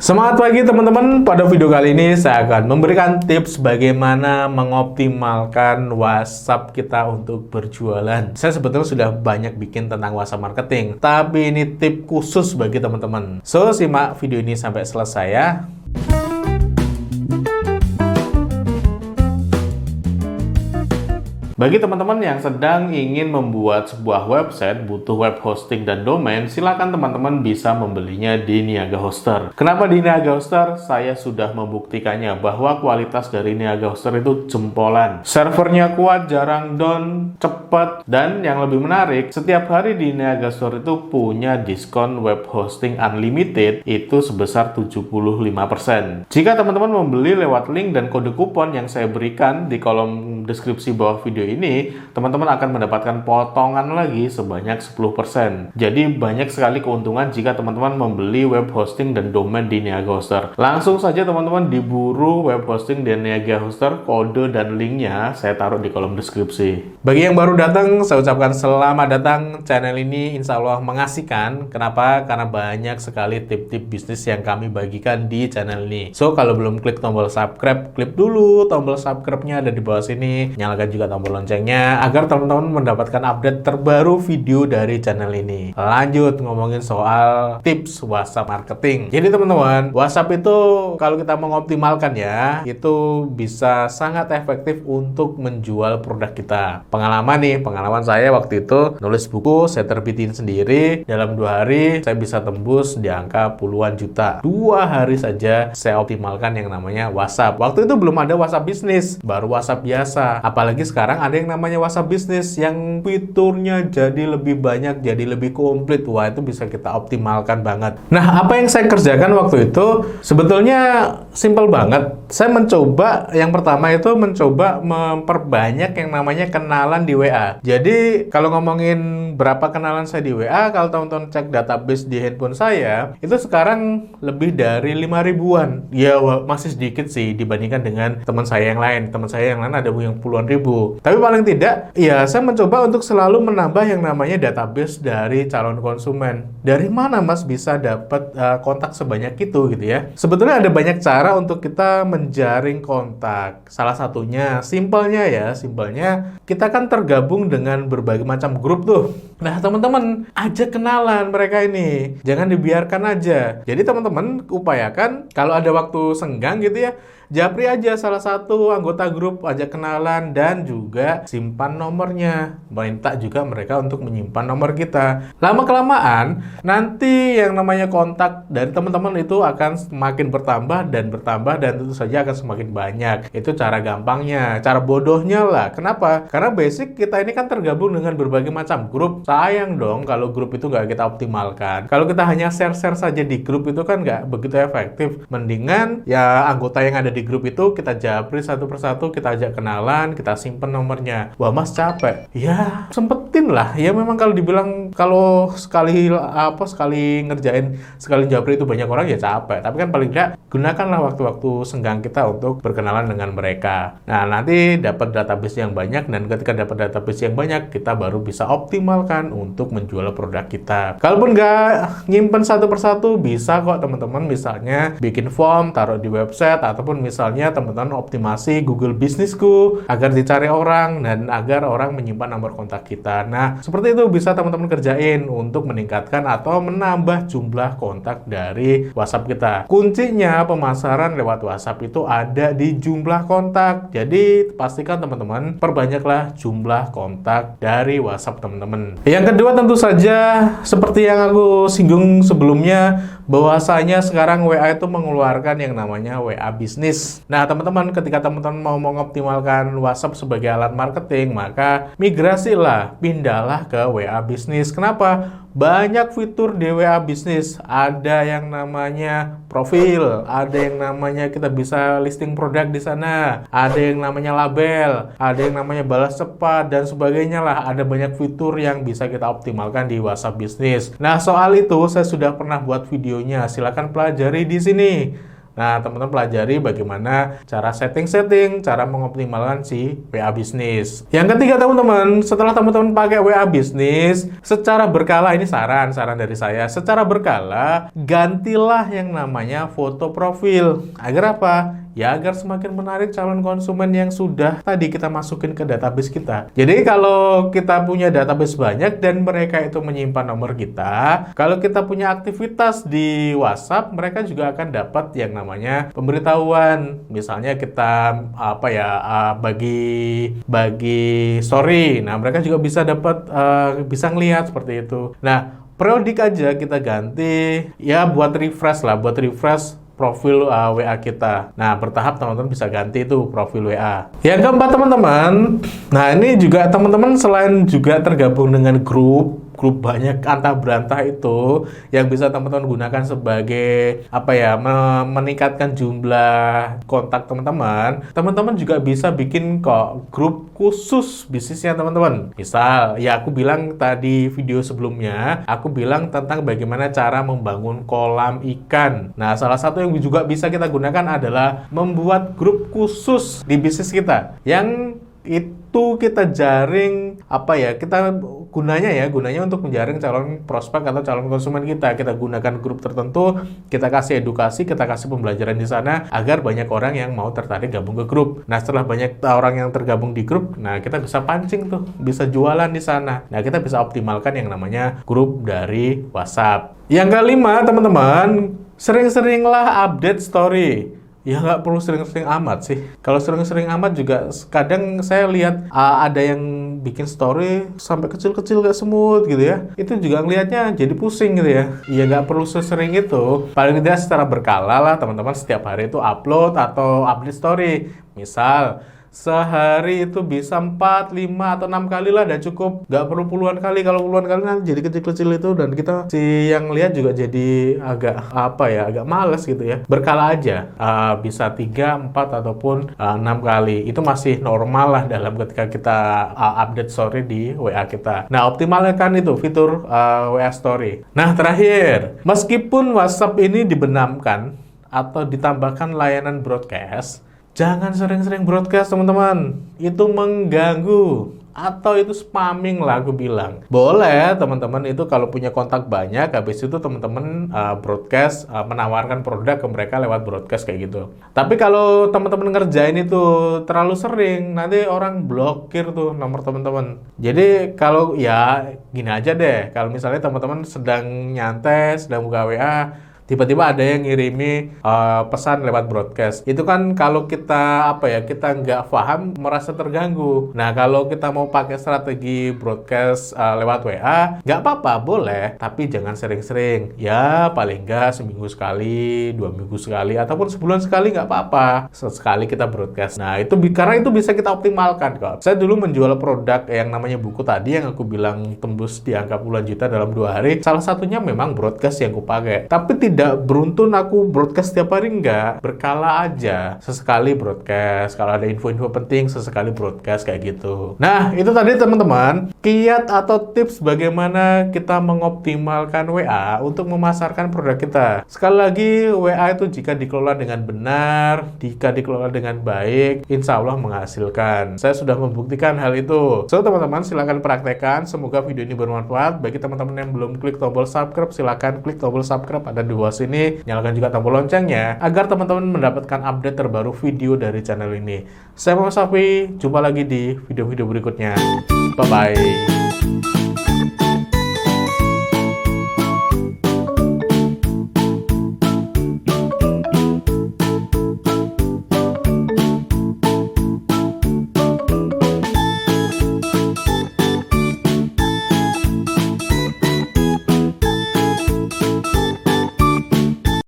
Semangat pagi teman-teman, pada video kali ini saya akan memberikan tips bagaimana mengoptimalkan WhatsApp kita untuk berjualan. Saya sebetulnya sudah banyak bikin tentang WhatsApp marketing, tapi ini tip khusus bagi teman-teman. So, simak video ini sampai selesai ya. Bagi teman-teman yang sedang ingin membuat sebuah website, butuh web hosting dan domain, silakan teman-teman bisa membelinya di Niaga Hoster. Kenapa di Niaga Hoster? Saya sudah membuktikannya bahwa kualitas dari Niaga Hoster itu jempolan. Servernya kuat, jarang down, cepat, dan yang lebih menarik, setiap hari di Niaga Store itu punya diskon web hosting unlimited itu sebesar 75%. Jika teman-teman membeli lewat link dan kode kupon yang saya berikan di kolom deskripsi bawah video ini, teman-teman akan mendapatkan potongan lagi sebanyak 10%. Jadi banyak sekali keuntungan jika teman-teman membeli web hosting dan domain di Niaga Hoster. Langsung saja teman-teman diburu web hosting di Niaga Hoster, kode dan linknya saya taruh di kolom deskripsi. Bagi yang baru datang, saya ucapkan selamat datang. Channel ini insya Allah mengasihkan. Kenapa? Karena banyak sekali tip-tip bisnis yang kami bagikan di channel ini. So, kalau belum klik tombol subscribe, klik dulu tombol subscribe-nya ada di bawah sini. Nyalakan juga tombol loncengnya agar teman-teman mendapatkan update terbaru video dari channel ini. Lanjut ngomongin soal tips WhatsApp marketing. Jadi teman-teman, WhatsApp itu kalau kita mengoptimalkan ya, itu bisa sangat efektif untuk menjual produk kita. Pengalaman saya waktu itu nulis buku, saya terbitin sendiri. Dalam 2 hari saya bisa tembus di angka puluhan juta. 2 hari saja saya optimalkan yang namanya WhatsApp. Waktu itu belum ada WhatsApp bisnis, baru WhatsApp biasa. Apalagi sekarang ada yang namanya WhatsApp bisnis yang fiturnya jadi lebih banyak, jadi lebih komplit. Wah, itu bisa kita optimalkan banget. Nah, apa yang saya kerjakan waktu itu sebetulnya simple banget. Saya mencoba, yang pertama itu mencoba memperbanyak yang namanya kenalan di WA. Jadi, kalau ngomongin berapa kenalan saya di WA, kalau teman-teman cek database di handphone saya, itu sekarang lebih dari 5 ribuan. Ya, masih sedikit sih dibandingkan dengan teman saya yang lain. Teman saya yang lain ada yang puluhan ribu. Tapi paling tidak, ya saya mencoba untuk selalu menambah yang namanya database dari calon konsumen. Dari mana Mas bisa dapat kontak sebanyak itu gitu ya? Sebetulnya ada banyak cara untuk kita menjaring kontak. Salah satunya, simpelnya kita kan tergabung dengan berbagai macam grup tuh. Nah, teman-teman, ajak kenalan mereka ini. Jangan dibiarkan aja. Jadi teman-teman upayakan kalau ada waktu senggang gitu ya, japri aja salah satu anggota grup, ajak kenalan, dan juga simpan nomornya. Minta juga mereka untuk menyimpan nomor kita. Lama-kelamaan, nanti yang namanya kontak dari teman-teman itu akan semakin bertambah, dan tentu saja akan semakin banyak. Itu cara gampangnya. Cara bodohnya lah. Kenapa? Karena basic kita ini kan tergabung dengan berbagai macam grup. Sayang dong kalau grup itu nggak kita optimalkan. Kalau kita hanya share-share saja di grup itu kan nggak begitu efektif. Mendingan ya anggota yang ada di grup itu kita japri satu persatu, kita ajak kenalan, kita simpen nomornya. Wah, Mas capek. Ya, sempetin lah. Ya memang kalau dibilang kalau sekali ngerjain, sekali japri itu banyak orang ya capek. Tapi kan paling tidak gunakanlah waktu-waktu senggang kita untuk berkenalan dengan mereka. Nah, nanti dapat database yang banyak, dan ketika dapat database yang banyak, kita baru bisa optimalkan untuk menjual produk kita. Kalaupun nggak nyimpen satu persatu, bisa kok teman-teman misalnya bikin form, taruh di website, ataupun misalnya teman-teman optimasi Google Bisnisku agar dicari orang dan agar orang menyimpan nomor kontak kita. Nah, seperti itu bisa teman-teman kerjain untuk meningkatkan atau menambah jumlah kontak dari WhatsApp kita. Kuncinya pemasaran lewat WhatsApp itu ada di jumlah kontak. Jadi, pastikan teman-teman perbanyaklah jumlah kontak dari WhatsApp teman-teman. Yang kedua tentu saja seperti yang aku singgung sebelumnya, bahwasanya sekarang WA itu mengeluarkan yang namanya WA bisnis. Nah, teman-teman, ketika teman-teman mau mengoptimalkan WhatsApp sebagai alat marketing, maka migrasilah, pindahlah ke WA bisnis. Kenapa? Banyak fitur di WA bisnis. Ada yang namanya profil, ada yang namanya kita bisa listing produk di sana, ada yang namanya label, ada yang namanya balas cepat, dan sebagainya lah. Ada banyak fitur yang bisa kita optimalkan di WhatsApp bisnis. Nah, soal itu saya sudah pernah buat videonya. Silahkan pelajari di sini. Nah, teman-teman pelajari bagaimana cara setting-setting, cara mengoptimalkan si WA bisnis. Yang ketiga teman-teman, setelah teman-teman pakai WA bisnis, secara berkala, ini saran dari saya, secara berkala gantilah yang namanya foto profil. Agar apa? Ya agar semakin menarik calon konsumen yang sudah tadi kita masukin ke database kita. Jadi kalau kita punya database banyak dan mereka itu menyimpan nomor kita, kalau kita punya aktivitas di WhatsApp, mereka juga akan dapat yang namanya pemberitahuan. Misalnya kita bagi story. Nah, mereka juga bisa dapat bisa ngelihat seperti itu. Nah, periodik aja kita ganti ya buat refresh profil WA kita. Nah, bertahap teman-teman bisa ganti itu profil WA. Yang keempat teman-teman, nah ini juga teman-teman selain juga tergabung dengan grup banyak antah berantah itu yang bisa teman-teman gunakan sebagai meningkatkan jumlah kontak teman-teman. Teman-teman juga bisa bikin kok grup khusus bisnisnya teman-teman. Misal, ya aku bilang tadi video sebelumnya, aku bilang tentang bagaimana cara membangun kolam ikan. Nah, salah satu yang juga bisa kita gunakan adalah membuat grup khusus di bisnis kita. Yang itu kita jaring gunanya untuk menjaring calon prospek atau calon konsumen kita. Kita gunakan grup tertentu, kita kasih edukasi, kita kasih pembelajaran di sana agar banyak orang yang mau tertarik gabung ke grup. Nah, setelah banyak orang yang tergabung di grup, nah kita bisa pancing tuh, bisa jualan di sana. Nah, kita bisa optimalkan yang namanya grup dari WhatsApp. Yang kelima, teman-teman, sering-seringlah update story. Ya nggak perlu sering-sering amat sih. Kalau sering-sering amat juga kadang saya lihat ada yang bikin story sampai kecil-kecil gak semut gitu ya. Itu juga ngelihatnya jadi pusing gitu ya. Ya nggak perlu sesering itu. Paling tidak secara berkala lah teman-teman setiap hari itu upload atau update story. Misal sehari itu bisa 4, 5, atau 6 kali lah, udah cukup. Nggak perlu puluhan kali. Kalau puluhan kali nanti jadi kecil-kecil itu dan kita yang lihat juga jadi agak males gitu ya. Berkala aja, bisa 3, 4, ataupun 6 kali. Itu masih normal lah dalam ketika kita update story di WA kita. Nah, optimalkan itu fitur WA Story. Nah, terakhir, meskipun WhatsApp ini dibenamkan atau ditambahkan layanan broadcast, jangan sering-sering broadcast teman-teman, itu mengganggu atau itu spamming lah aku bilang. Boleh teman-teman itu kalau punya kontak banyak, habis itu teman-teman broadcast, menawarkan produk ke mereka lewat broadcast kayak gitu. Tapi kalau teman-teman ngerjain itu terlalu sering, nanti orang blokir tuh nomor teman-teman. Jadi kalau ya gini aja deh, kalau misalnya teman-teman sedang nyantai, sedang buka WA, tiba-tiba ada yang ngirimi pesan lewat broadcast. Itu kan kalau kita kita nggak paham, merasa terganggu. Nah, kalau kita mau pakai strategi broadcast lewat WA, nggak apa-apa, boleh. Tapi jangan sering-sering. Ya, paling nggak seminggu sekali, 2 minggu sekali, ataupun sebulan sekali nggak apa-apa. Sesekali kita broadcast. Nah, karena itu bisa kita optimalkan kok. Saya dulu menjual produk yang namanya buku tadi, yang aku bilang tembus di angka puluhan juta dalam 2 hari. Salah satunya memang broadcast yang aku pakai. Tapi tidak beruntun aku broadcast setiap hari, enggak. Berkala aja. Sesekali broadcast. Kalau ada info-info penting, sesekali broadcast kayak gitu. Nah, itu tadi teman-teman, kiat atau tips bagaimana kita mengoptimalkan WA untuk memasarkan produk kita. Sekali lagi, WA itu jika dikelola dengan benar, jika dikelola dengan baik, insya Allah menghasilkan. Saya sudah membuktikan hal itu. So, teman-teman, silakan praktekkan. Semoga video ini bermanfaat. Bagi teman-teman yang belum klik tombol subscribe, silakan klik tombol subscribe ada di bawah sini, nyalakan juga tombol loncengnya agar teman-teman mendapatkan update terbaru video dari channel ini. Saya Muhammad Safi, jumpa lagi di video-video berikutnya. Bye-bye.